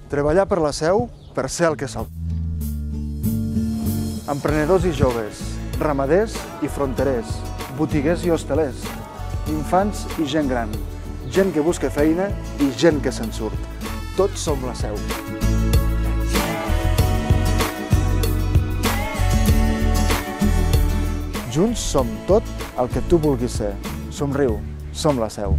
Treballar per la Seu per ser el que som. Emprenedors i joves, ramaders i fronterers, botiguers i hostalers, infants i gent gran, gent que busca feina i gent que se'n surt. Tots som la Seu. Junts som tot el que tu vulguis ser. Somriu, som la Seu.